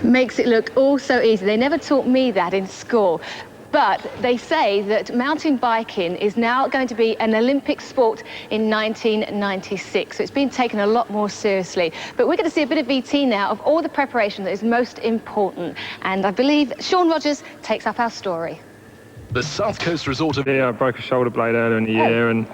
Makes it look all so easy. They never taught me that in school. But they say that mountain biking is now going to be an Olympic sport in 1996. So it's been taken a lot more seriously. But we're going to see a bit of VT now of all the preparation that is most important. And I believe Sean Rogers takes up our story. The South Coast Resort of... Yeah, I broke a shoulder blade earlier in the year, and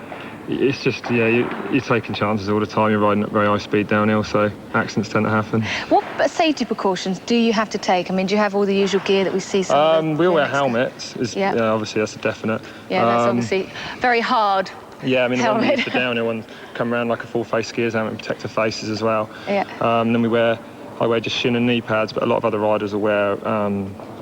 it's just, yeah, you're taking chances all the time. You're riding at very high speed downhill, so accidents tend to happen. What safety precautions do you have to take? I mean, do you have all the usual gear that we see? We all wear helmets. Yeah, obviously, that's a definite. Yeah, that's obviously very hard. Yeah, I mean, the one we helmet. use for downhill ones come around like a full-face skiers helmet and protect the faces as well. Yeah. Then I wear just shin and knee pads, but a lot of other riders will wear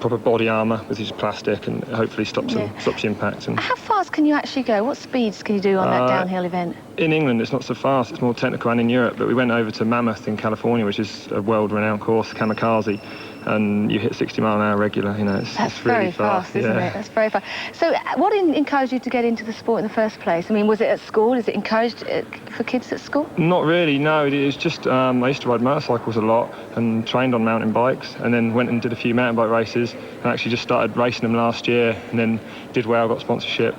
proper body armour, which is plastic, and hopefully stops the impact. And how fast can you actually go? What speeds can you do on that downhill event? In England, it's not so fast. It's more technical, and in Europe. But we went over to Mammoth in California, which is a world-renowned course, Kamikaze, and you hit 60 mile an hour regular. You know, it's really fast, isn't it? That's very fast. So, what encouraged you to get into the sport in the first place? I mean, was it at school? Is it encouraged for kids at school? Not really. No, it's just I used to ride motorcycles a lot and trained on mountain bikes, and then went and did a few mountain bike races, and actually just started racing them last year, and then did well, got sponsorship.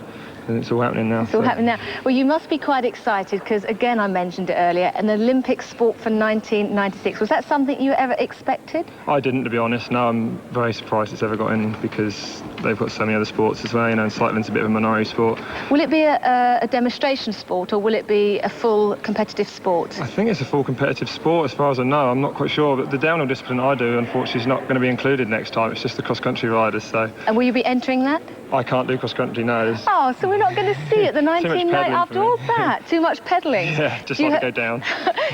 And it's all happening now. It's all happening now. Well, you must be quite excited because, again, I mentioned it earlier, an Olympic sport for 1996. Was that something you ever expected? I didn't, to be honest. No, I'm very surprised it's ever got in because they've got so many other sports as well, you know, and cycling's a bit of a minority sport. Will it be a demonstration sport or will it be a full competitive sport? I think it's a full competitive sport, as far as I know. I'm not quite sure, but the downhill discipline I do, unfortunately, is not going to be included next time. It's just the cross-country riders, so... And will you be entering that? I can't do cross-country, no. Oh, so we're not going to see it, the 1990 after all that? Too much pedalling? Yeah, just like to go down.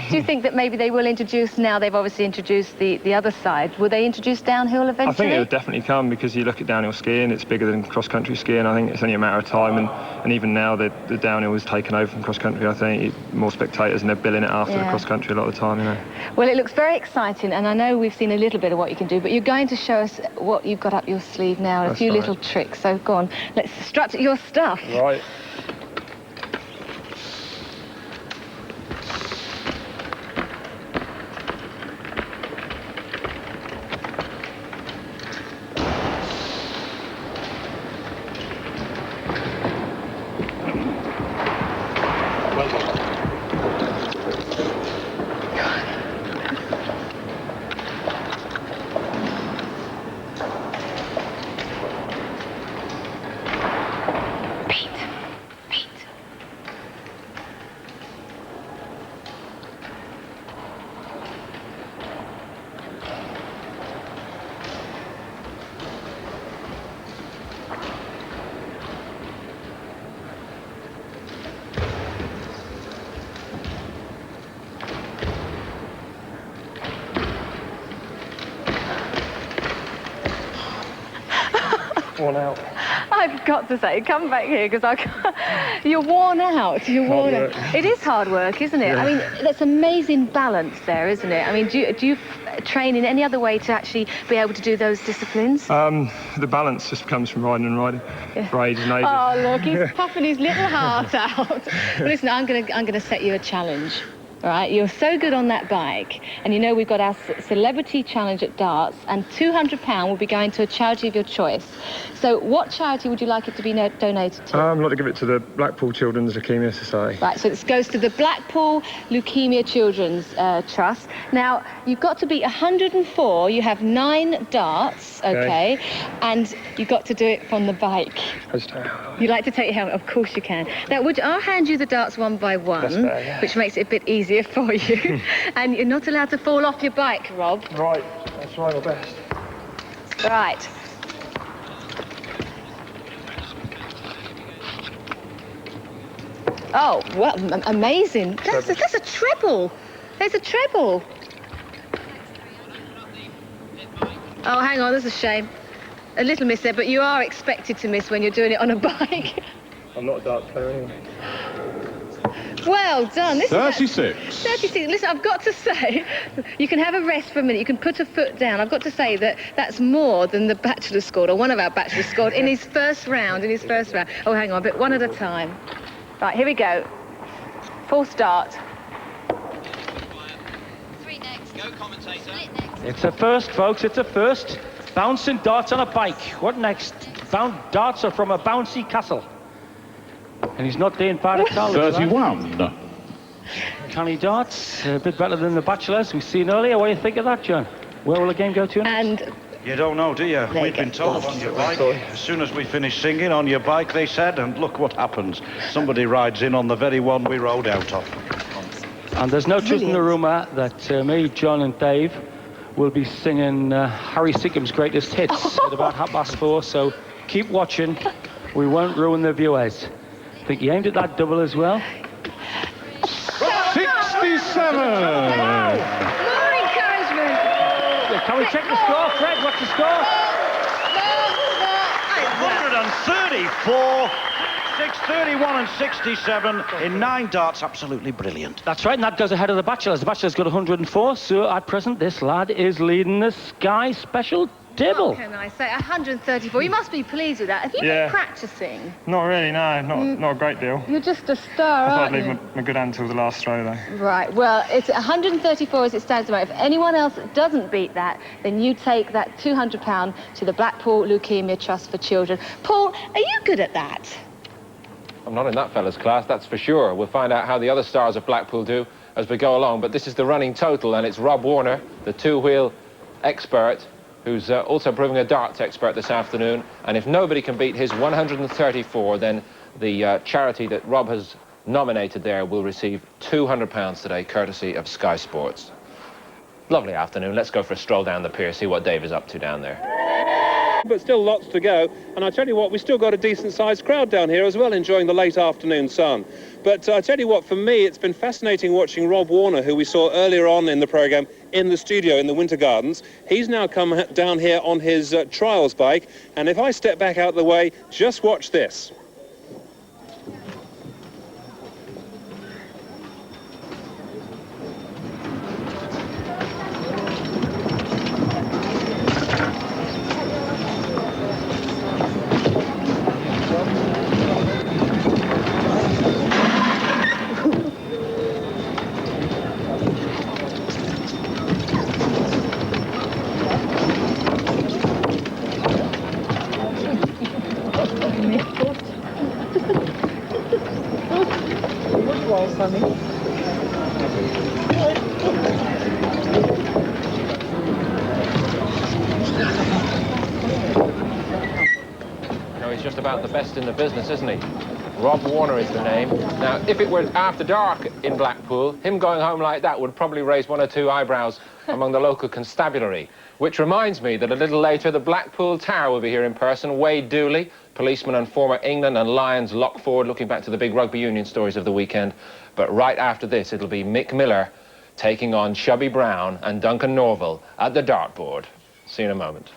Do you think that maybe they will introduce, now they've obviously introduced the other side, will they introduce downhill eventually? I think it will definitely come because you look at downhill skiing, it's bigger than cross-country skiing. I think it's only a matter of time, and even now the downhill is taken over from cross-country. I think more spectators and they're billing it after the cross-country a lot of the time, you know. Well, it looks very exciting, and I know we've seen a little bit of what you can do, but you're going to show us what you've got up your sleeve now, a few little tricks. So go on, let's strut your stuff. Right. Worn out. I've got to say, come back here because you're worn out. You're worn out. It is hard work, isn't it? Yeah. I mean, that's amazing balance there, isn't it? I mean, do you train in any other way to actually be able to do those disciplines? The balance just comes from riding and riding for ages and ages. Oh, look, he's puffing his little heart out. Well, listen, I'm gonna set you a challenge. All right, you're so good on that bike, and you know we've got our celebrity challenge at darts, and £200 will be going to a charity of your choice. So what charity would you like it to be donated to? I'd like to give it to the Blackpool Children's Leukemia Society. Right, so this goes to the Blackpool Leukemia Children's Trust. Now, you've got to be 104, you have 9 darts, okay, and you've got to do it from the bike. You like to take your helmet? Of course you can. Now, I'll hand you the darts one by one, that's fair, yeah. which makes it a bit easier for you. And you're not allowed to fall off your bike, Rob. Right, I'll try my best. Right. Oh, well, amazing. That's a treble. There's a treble. Oh, hang on, there's a shame. A little miss there, but you are expected to miss when you're doing it on a bike. I'm not a darts player anyway. Well done. This 36. 36. Listen, I've got to say, you can have a rest for a minute. You can put a foot down. I've got to say that that's more than the bachelor scored, or one of our bachelors scored in his first round. Oh, hang on, but one at a time. Right, here we go. Full start. 3 next. It's a first, folks, it's a first. Bouncing darts on a bike. What next? Darts are from a bouncy castle. And he's not doing bad at all. 31. Canny darts, a bit better than the Bachelors we've seen earlier. What do you think of that, John? Where will the game go to next? And You don't know, do you? We've been told on your bike. As soon as we finish singing, on your bike, they said, and look what happens. Somebody rides in on the very one we rode out of. And there's no truth in the rumour that me, John and Dave will be singing Harry Seacombe's greatest hits at about 4:30, so keep watching. We won't ruin the viewers. I think he aimed at that double as well. 67! more encouragement. Can we check the score, Fred? What's the score? 134, 631 and 67 in 9 darts. Absolutely brilliant. That's right, and that goes ahead of the Bachelors. The Bachelors got 104, so at present this lad is leading the Sky Special Table. What can I say? 134. You must be pleased with that. Have you Yeah. been practicing? Not really, no, not a great deal. You're just a star, I thought I'd aren't leave you? my good hand till the last throw, though. Right, well, it's 134 as it stands tonight. If anyone else doesn't beat that, then you take that £200 to the Blackpool Leukemia Trust for Children. Paul, are you good at that? I'm not in that fella's class, that's for sure. We'll find out how the other stars of Blackpool do as we go along. But this is the running total, and it's Rob Warner, the two-wheel expert, who's also proving a darts expert this afternoon. And if nobody can beat his 134, then the charity that Rob has nominated there will receive £200 today, courtesy of Sky Sports. Lovely afternoon. Let's go for a stroll down the pier, see what Dave is up to down there. But still lots to go, and I tell you what, we've still got a decent-sized crowd down here as well, enjoying the late afternoon sun. But I tell you what, for me, it's been fascinating watching Rob Warner, who we saw earlier on in the programme in the studio in the Winter Gardens. He's now come down here on his trials bike, and if I step back out of the way, just watch this. He's just about the best in the business, isn't he? Rob Warner is the name. Now, if it were after dark in Blackpool, him going home like that would probably raise 1 or 2 eyebrows among the local constabulary. Which reminds me that a little later, the Blackpool Tower will be here in person. Wade Dooley, policeman and former England and Lions lock forward, looking back to the big rugby union stories of the weekend. But right after this, it'll be Mick Miller taking on Chubby Brown and Duncan Norville at the dartboard. See you in a moment.